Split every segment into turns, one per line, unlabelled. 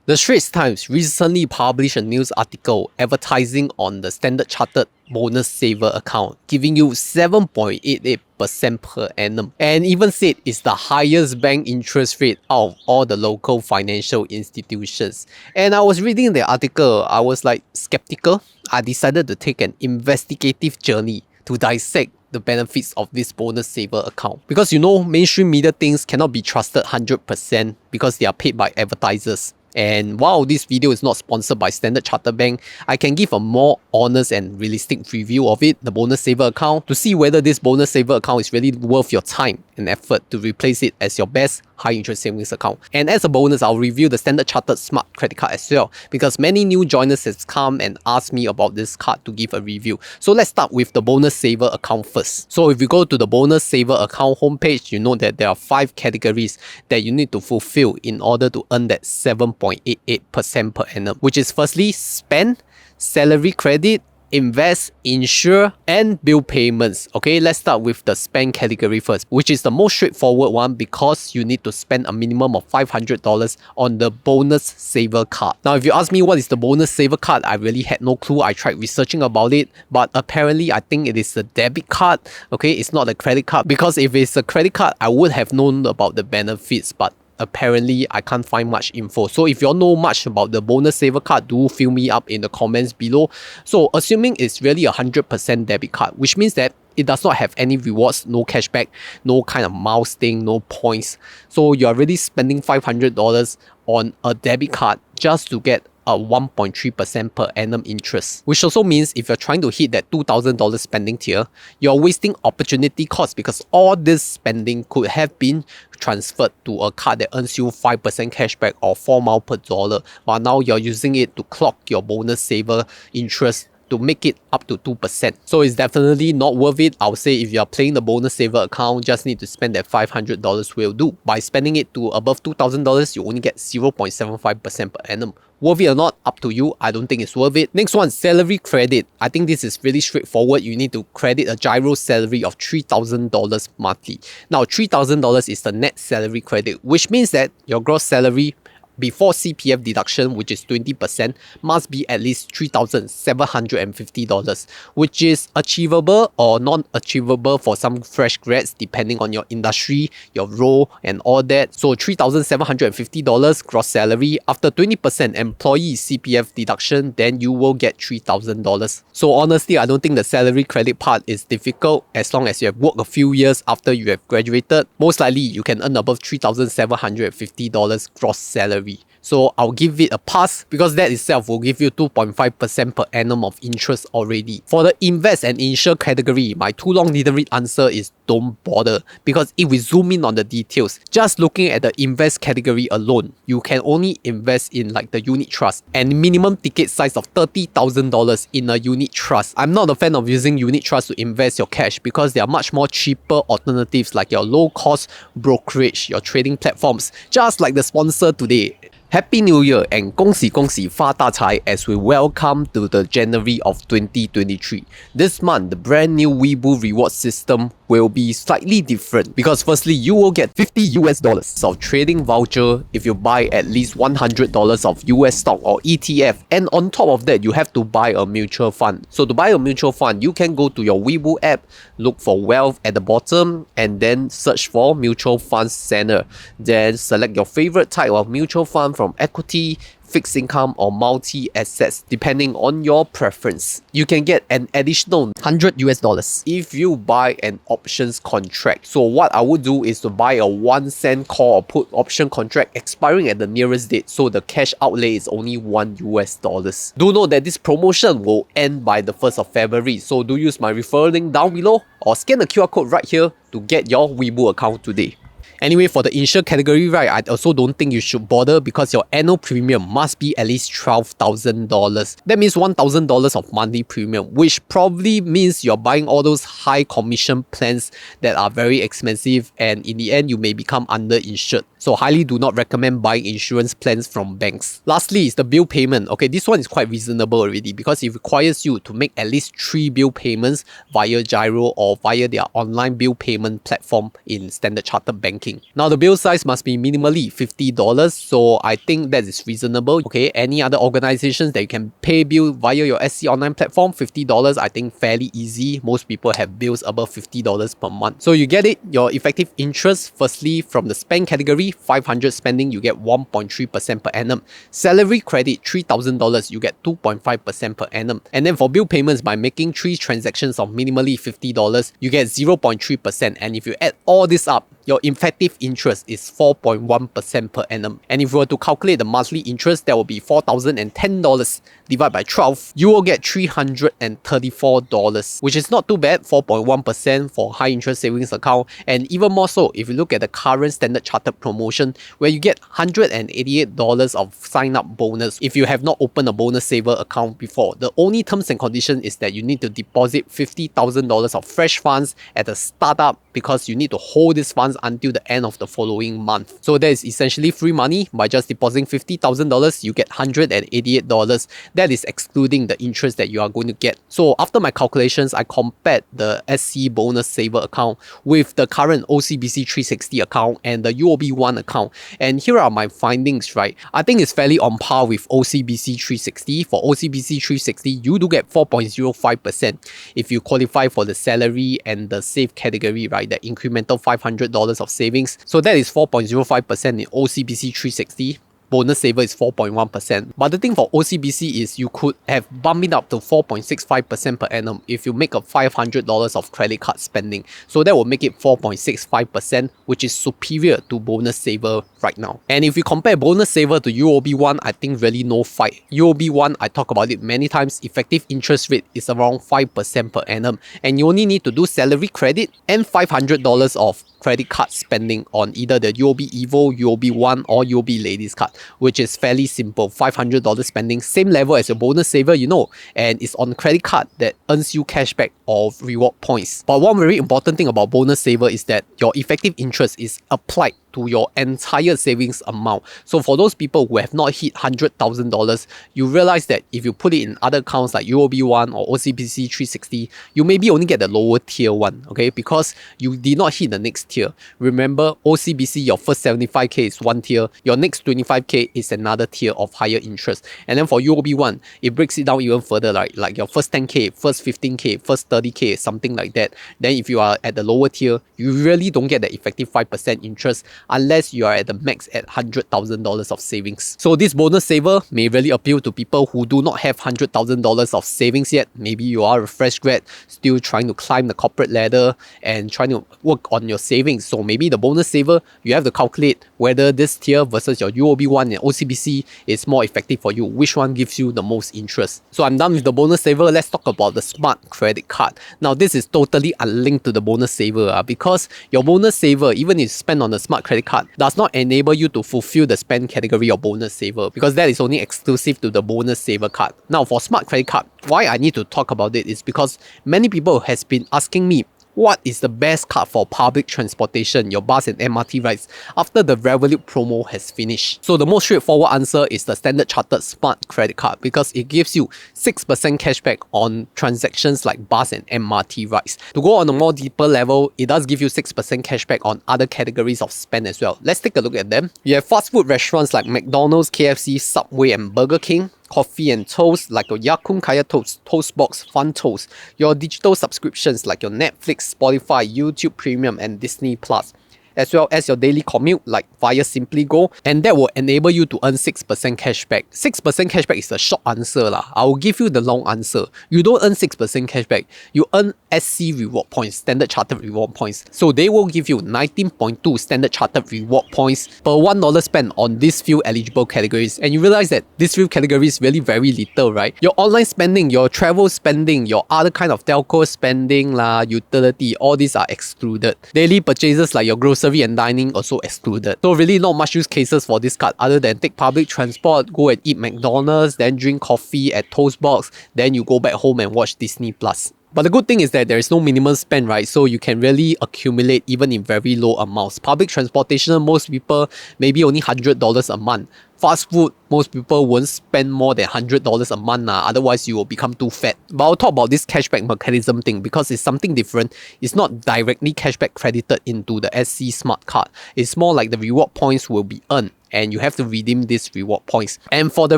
The Straits Times recently published a news article advertising on the Standard Chartered bonus saver account, giving you 7.88% per annum, and even said it's the highest bank interest rate out of all the local financial institutions. And I was reading the article, I was like skeptical. I decided to take an investigative journey to dissect the benefits of this bonus saver account, because mainstream media things cannot be trusted 100% because they are paid by advertisers. And while this video is not sponsored by Standard Chartered Bank, I can give a more honest and realistic review of it, the bonus saver account, to see whether this bonus saver account is really worth your time and effort to replace it as your best high interest savings account. And as a bonus, I'll review the Standard Chartered Smart Credit Card as well, because many new joiners have come and asked me about this card to give a review. So let's start with the bonus saver account first. So if you go to the bonus saver account homepage, you know that there are 5 categories that you need to fulfill in order to earn that 7.88% per annum, which is firstly spend, salary credit, invest, insure, and bill payments. Okay, let's start with the spend category first, which is the most straightforward one because you need to spend a minimum of $500 on the bonus saver card. Now, if you ask me what is the bonus saver card, I really had no clue. I tried researching about it, but apparently I think it is a debit card. Okay, it's not a credit card, because if it's a credit card, I would have known about the benefits, but apparently I can't find much info. So if you all know much about the bonus saver card, do fill me up in the comments below. So assuming it's really 100% debit card, which means that it does not have any rewards, no cashback, no kind of miles thing, no points. So you're already spending $500 on a debit card just to get a 1.3% per annum interest, which also means if you're trying to hit that $2,000 spending tier, you're wasting opportunity cost, because all this spending could have been transferred to a card that earns you 5% cashback or 4 miles per dollar, but now you're using it to clock your bonus saver interest to make it up to 2%. So it's definitely not worth it. I would say if you're playing the bonus saver account, just need to spend that $500 will do. By spending it to above $2,000, you only get 0.75% per annum. Worth it or not, up to you. I don't think it's worth it. Next one, salary credit. I think this is really straightforward. You need to credit a GIRO salary of $3,000 monthly. Now, $3,000 is the net salary credit, which means that your gross salary before CPF deduction, which is 20%, must be at least $3,750, which is achievable or non-achievable for some fresh grads depending on your industry, your role, and all that. So $3,750 gross salary. After 20% employee CPF deduction, then you will get $3,000. So honestly, I don't think the salary credit part is difficult as long as you have worked a few years after you have graduated. Most likely, you can earn above $3,750 gross salary. So I'll give it a pass, because that itself will give you 2.5% per annum of interest already. For the invest and insure category, my too long didn't read answer is don't bother, because if we zoom in on the details, just looking at the invest category alone, you can only invest in like the unit trust, and minimum ticket size of $30,000 in a unit trust. I'm not a fan of using unit trust to invest your cash, because there are much more cheaper alternatives like your low cost brokerage, your trading platforms, just like the sponsor today. Happy New Year and 恭喜恭喜发大财 as we welcome to the January of 2023. This month, the brand new Weibo reward system will be slightly different, because firstly, you will get $50 of trading voucher if you buy at least $100 of US stock or ETF, and on top of that, you have to buy a mutual fund. So to buy a mutual fund, you can go to your Weibo app, look for wealth at the bottom, and then search for mutual funds center. Then select your favorite type of mutual fund from equity, fixed income, or multi-assets depending on your preference. You can get an additional $100 if you buy an options contract. So what I would do is to buy a 1-cent call or put option contract expiring at the nearest date, so the cash outlay is only $1. Do note that this promotion will end by the 1st of February, so do use my referral link down below or scan the QR code right here to get your Weibo account today. Anyway, for the insure category, right, I also don't think you should bother, because your annual premium must be at least $12,000. That means $1,000 of monthly premium, which probably means you're buying all those high commission plans that are very expensive, and in the end, you may become underinsured. So highly do not recommend buying insurance plans from banks. Lastly is the bill payment. Okay, this one is quite reasonable already, because it requires you to make at least 3 bill payments via GIRO or via their online bill payment platform in Standard Chartered Banking. King. Now the bill size must be minimally $50, so I think that is reasonable. Okay, any other organizations that you can pay bill via your SC online platform, $50, I think fairly easy. Most people have bills above $50 per month. So you get it, your effective interest, firstly from the spend category, 500 spending, you get 1.3% per annum. Salary credit, $3,000, you get 2.5% per annum. And then for bill payments, by making 3 transactions of minimally $50, you get 0.3%. And if you add all this up, your effective interest is 4.1% per annum. And if you were to calculate the monthly interest, that will be $4,010 divided by 12, you will get $334, which is not too bad, 4.1% for high interest savings account. And even more so, if you look at the current Standard Chartered promotion, where you get $188 of sign-up bonus if you have not opened a bonus saver account before. The only terms and condition is that you need to deposit $50,000 of fresh funds at the startup, because you need to hold these funds until the end of the following month. So that is essentially free money. By just depositing $50,000, you get $188. That is excluding the interest that you are going to get. So after my calculations, I compared the SC bonus saver account with the current OCBC 360 account and the UOB1 account. And here are my findings, right? I think it's fairly on par with OCBC 360. For OCBC 360, you do get 4.05% if you qualify for the salary and the save category, right? The incremental $500 of savings. So that is 4.05% in OCBC 360. Bonus saver is 4.1%. But the thing for OCBC is you could have bumped it up to 4.65% per annum if you make a $500 of credit card spending. So that will make it 4.65%, which is superior to bonus saver right now. And if you compare bonus saver to UOB1, I think really no fight. UOB1, I talk about it many times, effective interest rate is around 5% per annum. And you only need to do salary credit and $500 of credit card spending on either the UOB Evo, UOB1 or UOB Ladies card, which is fairly simple. $500 spending, same level as your bonus saver, you know, and it's on credit card that earns you cashback or reward points. But one very important thing about bonus saver is that your effective interest is applied to your entire savings amount. So for those people who have not hit $100,000, you realize that if you put it in other accounts like UOB1 or OCBC 360, you maybe only get the lower tier one, okay? Because you did not hit the next tier. Remember, OCBC, your first 75k is one tier, your next 25k is another tier of higher interest. And then for UOB1, it breaks it down even further, right? Like your first 10k, first 15k, first 30k, something like that. Then if you are at the lower tier, you really don't get the effective 5% interest unless you are at the max at $100,000 of savings. So this bonus saver may really appeal to people who do not have $100,000 of savings yet. Maybe you are a fresh grad, still trying to climb the corporate ladder and trying to work on your savings. So maybe the bonus saver, you have to calculate whether this tier versus your UOB1 and OCBC is more effective for you. Which one gives you the most interest? So I'm done with the bonus saver. Let's talk about the smart credit card. Now this is totally unlinked to the bonus saver because your bonus saver, even if you spend on the smart credit card, does not enable you to fulfill the spend category of bonus saver, because that is only exclusive to the bonus saver card. Now for smart credit card, why I need to talk about it is because many people has been asking me, what is the best card for public transportation, your bus and MRT rides, after the Revolut promo has finished? So the most straightforward answer is the Standard Chartered Smart Credit Card, because it gives you 6% cashback on transactions like bus and MRT rides. To go on a more deeper level, it does give you 6% cashback on other categories of spend as well. Let's take a look at them. You have fast food restaurants like McDonald's, KFC, Subway and Burger King. Coffee and toast like your EoQjdG toast, Toastbox, Fun Toast. Your digital subscriptions like your Netflix, Spotify, YouTube Premium and Disney Plus, as well as your daily commute like via Simply Go, and that will enable you to earn 6% cashback. 6% cashback is the short answer lah. I will give you the long answer. You don't earn 6% cashback. You earn SC reward points, Standard Chartered reward points. So they will give you 19.2 Standard Chartered reward points per $1 spent on these few eligible categories. And you realize that these few categories really very little, right? Your online spending, your travel spending, your other kind of telco spending lah, utility, all these are excluded. Daily purchases like your grocery and dining also excluded. So really not much use cases for this card other than take public transport, go and eat McDonald's, then drink coffee at Toastbox, then you go back home and watch Disney Plus. But the good thing is that there is no minimum spend, right? So you can really accumulate even in very low amounts. Public transportation, most people maybe only $100 a month. Fast food, most people won't spend more than $100 a month, otherwise you will become too fat. But I'll talk about this cashback mechanism thing because it's something different. It's not directly cashback credited into the SC Smart Card. It's more like the reward points will be earned and you have to redeem these reward points. And for the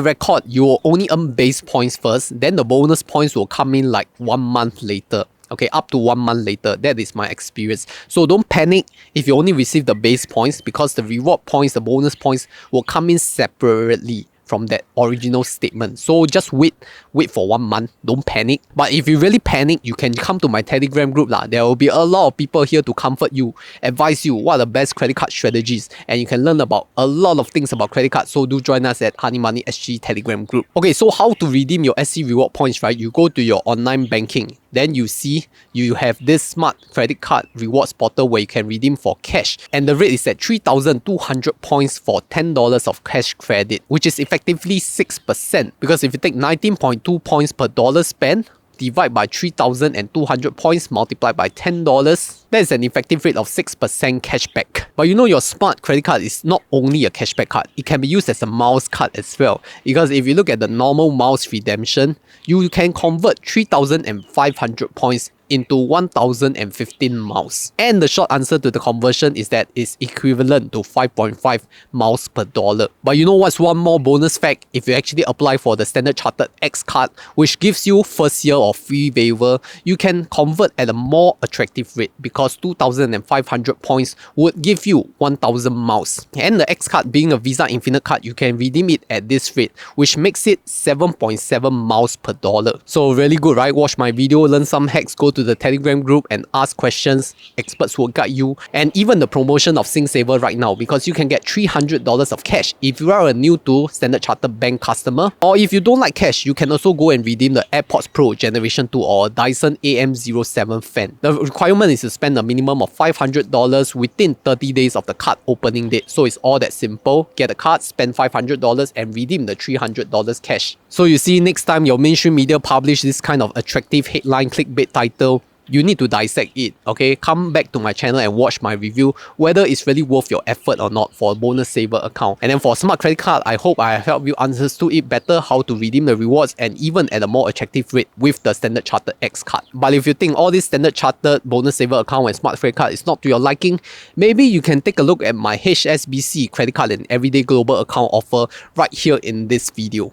record, you will only earn base points first, then the bonus points will come in like 1 month later. Okay, up to 1 month later. That is my experience. So don't panic if you only receive the base points because the reward points, the bonus points will come in separately from that original statement. So just wait for 1 month. Don't panic. But if you really panic, you can come to my Telegram group. There will be a lot of people here to comfort you, advise you what are the best credit card strategies, and you can learn about a lot of things about credit cards. So do join us at Honey Money SG Telegram group. Okay, so how to redeem your SC reward points, right? You go to your online banking. Then you see you have this smart credit card rewards portal where you can redeem for cash. And the rate is at 3,200 points for $10 of cash credit, which is effectively 6%. Because if you take 19.2 points per dollar spent, divide by 3,200 points multiplied by $10, that is an effective rate of 6% cashback. But you know your smart credit card is not only a cashback card, it can be used as a miles card as well. Because if you look at the normal miles redemption, you can convert 3,500 points into 1,015 miles. And the short answer to the conversion is that it's equivalent to 5.5 miles per dollar. But you know what's one more bonus fact? If you actually apply for the Standard Chartered X card, which gives you first year of free waiver, you can convert at a more attractive rate because 2,500 points would give you 1,000 miles. And the X card being a Visa Infinite card, you can redeem it at this rate, which makes it 7.7 miles per dollar. So really good, right? Watch my video, learn some hacks, go to the Telegram group and ask questions. Experts will guide you. And even the promotion of SingSaver right now, because you can get $300 of cash if you are a new to Standard Chartered Bank customer. Or if you don't like cash, you can also go and redeem the AirPods Pro Generation 2 or Dyson AM07 fan. The requirement is to spend a minimum of $500 within 30 days of the card opening date. So it's all that simple. Get a card, spend $500 and redeem the $300 cash. So you see, next time your mainstream media publish this kind of attractive headline clickbait title, you need to dissect it, okay? Come back to my channel and watch my review whether it's really worth your effort or not for a bonus saver account. And then for smart credit card, I hope I have helped you understand it better how to redeem the rewards and even at a more attractive rate with the Standard Chartered X card. But if you think all this Standard Chartered bonus saver account and smart credit card is not to your liking, maybe you can take a look at my HSBC credit card and everyday global account offer right here in this video.